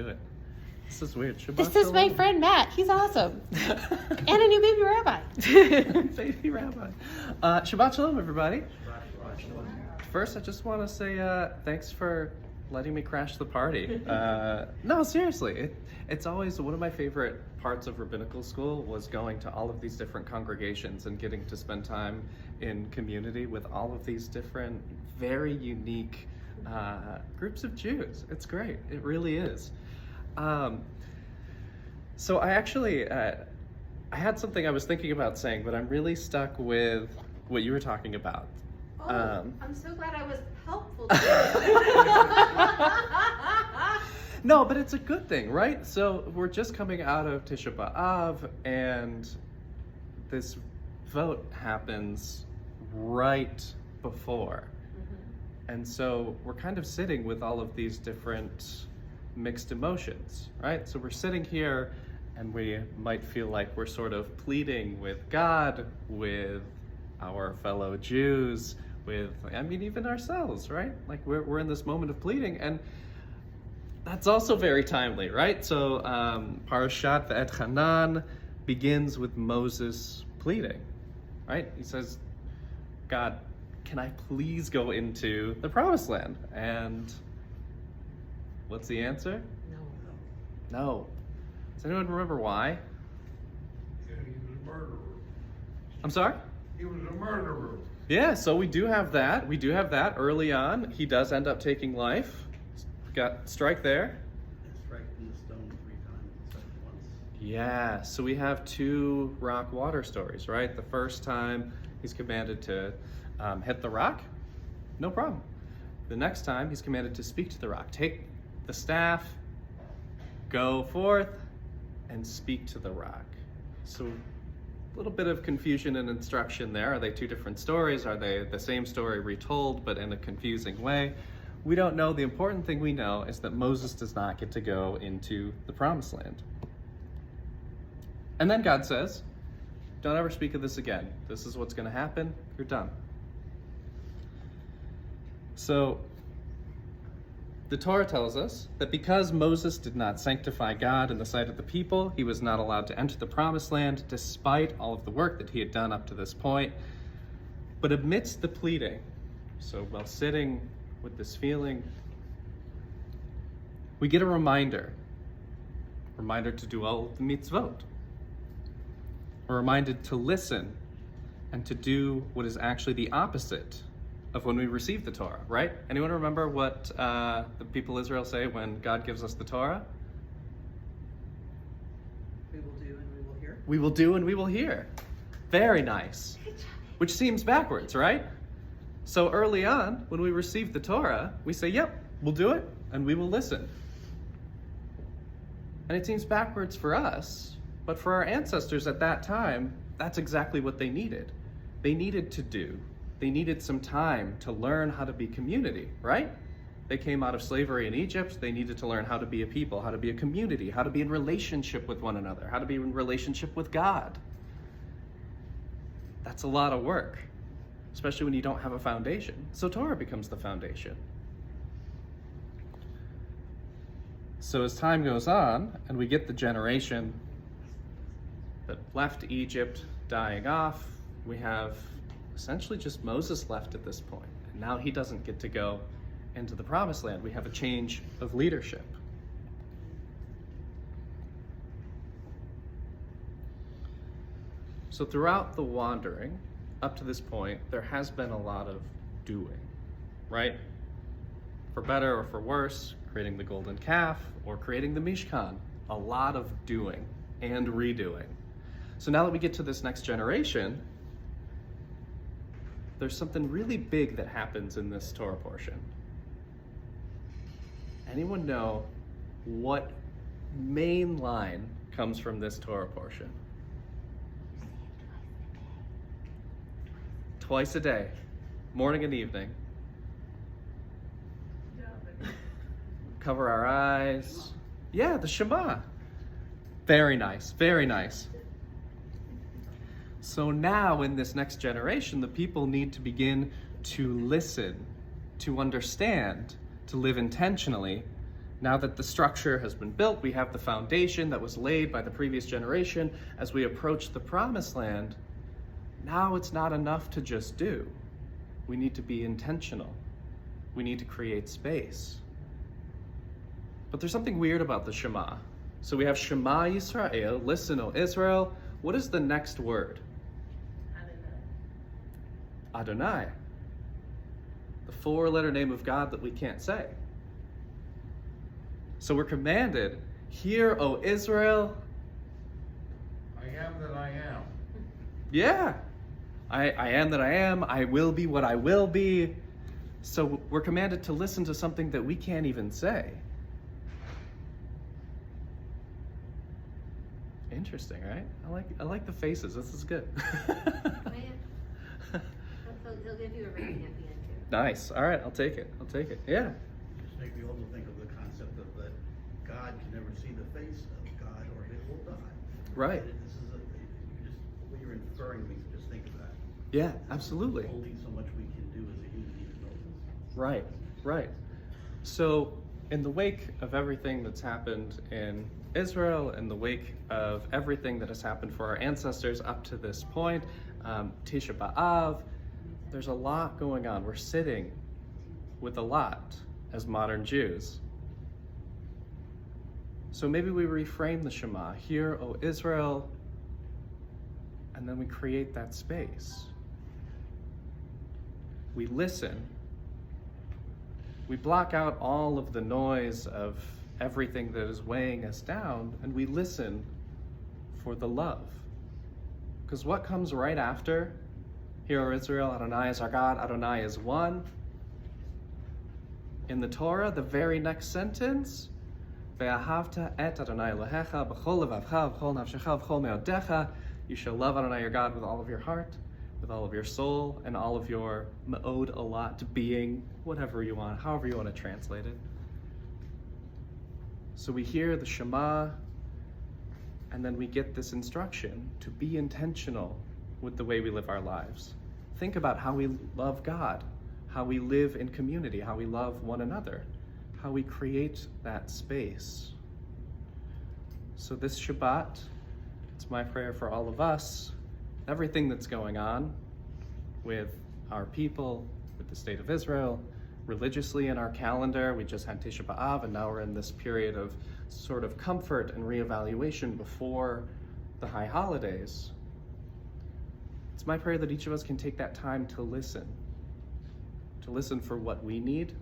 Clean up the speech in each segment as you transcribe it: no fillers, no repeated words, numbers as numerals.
do it. This is weird. Shabbat This is my shalom. friend Matt. He's awesome. And a new baby rabbi. Baby rabbi. Shabbat shalom, everybody. First, I just want to say thanks for letting me crash the party. No, seriously, it's always one of my favorite parts of rabbinical school was going to all of these different congregations and getting to spend time in community with all of these different, very unique groups of Jews. It's great. It really is. So I actually, I had something I was thinking about saying, but I'm really stuck with what you were talking about. I'm so glad I was helpful to you. No, but it's a good thing, right? So we're just coming out of Tisha B'Av, and this vote happens right before. And so we're kind of sitting with all of these different mixed emotions, right? So we're sitting here and we might feel like we're sort of pleading with God, with our fellow Jews, with, I mean, even ourselves, right? Like we're in this moment of pleading, and that's also very timely, right? So Parashat Ve'et Hanan begins with Moses pleading, right? He says, God, can I please go into the promised land? And what's the answer? No. Does anyone remember why? Yeah, he was a murderer. I'm sorry? He was a murderer. Yeah, so we do have that. We do have that early on. He does end up taking life. Got strike there. And striking the stone 3 times instead of once. Yeah, so we have 2 rock water stories, right? The first time he's commanded to hit the rock, no problem. The next time he's commanded to speak to the rock. Take the staff, go forth, and speak to the rock. So a little bit of confusion and instruction there. Are they 2 different stories? Are they the same story retold but in a confusing way? We don't know. The important thing we know is that Moses does not get to go into the promised land. And then God says, don't ever speak of this again. This is what's going to happen. You're done. So the Torah tells us that because Moses did not sanctify God in the sight of the people, he was not allowed to enter the promised land despite all of the work that he had done up to this point. But amidst the pleading, so while sitting with this feeling, we get a reminder to do all of the mitzvot. We're reminded to listen and to do what is actually the opposite of when we receive the Torah, right? Anyone remember what the people of Israel say when God gives us the Torah? We will do and we will hear. We will do and we will hear. Very nice. Which seems backwards, right? So early on, when we receive the Torah, we say, yep, we'll do it and we will listen. And it seems backwards for us, but for our ancestors at that time, that's exactly what they needed. They needed to do. They needed some time to learn how to be community, right? They came out of slavery in Egypt. They needed to learn how to be a people, how to be a community, how to be in relationship with one another, how to be in relationship with God. That's a lot of work, especially when you don't have a foundation. So Torah becomes the foundation. So as time goes on, and we get the generation that left Egypt dying off, we have essentially just Moses left at this point. And now he doesn't get to go into the promised land. We have a change of leadership. So throughout the wandering, up to this point, there has been a lot of doing, right? For better or for worse, creating the golden calf or creating the Mishkan. A lot of doing and redoing. So now that we get to this next generation, there's something really big that happens in this Torah portion. Anyone know what main line comes from this Torah portion? Twice a day, morning and evening. Cover our eyes. Yeah, the Shema. Very nice, very nice. So now in this next generation, the people need to begin to listen, to understand, to live intentionally, Now that the structure has been built, we have the foundation that was laid by the previous generation. As we approach the promised land, now it's not enough to just do. We need to be intentional. We need to create space. But there's something weird about the Shema. So we have Shema Yisrael, listen, O Israel. What is the next word? Adonai. The four-letter name of God that we can't say. So we're commanded, hear, O Israel. I am that I am. Yeah. I am that I am. I will be what I will be. So we're commanded to listen to something that we can't even say. Interesting, right? I like the faces. This is good. He'll give you a rating at the end too. Nice. All right, I'll take it. Yeah. Just make me also think of the concept of that God can never see the face of God or he will die. Right. This is what you're inferring me to just think of that. Yeah, absolutely. Only so much we can do as a human being to know this. Right. So, in the wake of everything that's happened in Israel, in the wake of everything that has happened for our ancestors up to this point, Tisha B'Av, there's a lot going on. We're sitting with a lot as modern Jews. So maybe we reframe the Shema, hear, O Israel, and then we create that space. We listen. We block out all of the noise of everything that is weighing us down, and we listen for the love. Because what comes right after, hear, O Israel, Adonai is our God, Adonai is one. In the Torah, the very next sentence, Ve'ahavta et Adonai Elohecha b'chol levavcha b'chol nafshecha b'chol me'odecha. You shall love Adonai your God with all of your heart, with all of your soul, and all of your me'od alat, being, whatever you want, however you want to translate it. So we hear the Shema, and then we get this instruction to be intentional with the way we live our lives. Think about how we love God, how we live in community, how we love one another, how we create that space. So this Shabbat, it's my prayer for all of us, everything that's going on with our people, with the state of Israel, religiously in our calendar. We just had Tisha B'Av, and now we're in this period of sort of comfort and reevaluation before the high holidays. It's my prayer that each of us can take that time to listen for what we need,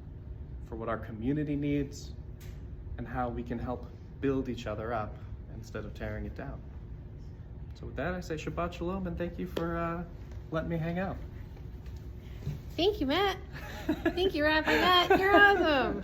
for what our community needs, and how we can help build each other up instead of tearing it down. So with that, I say Shabbat Shalom, and thank you for letting me hang out. Thank you, Matt. Thank you, Rabbi Matt. You're awesome.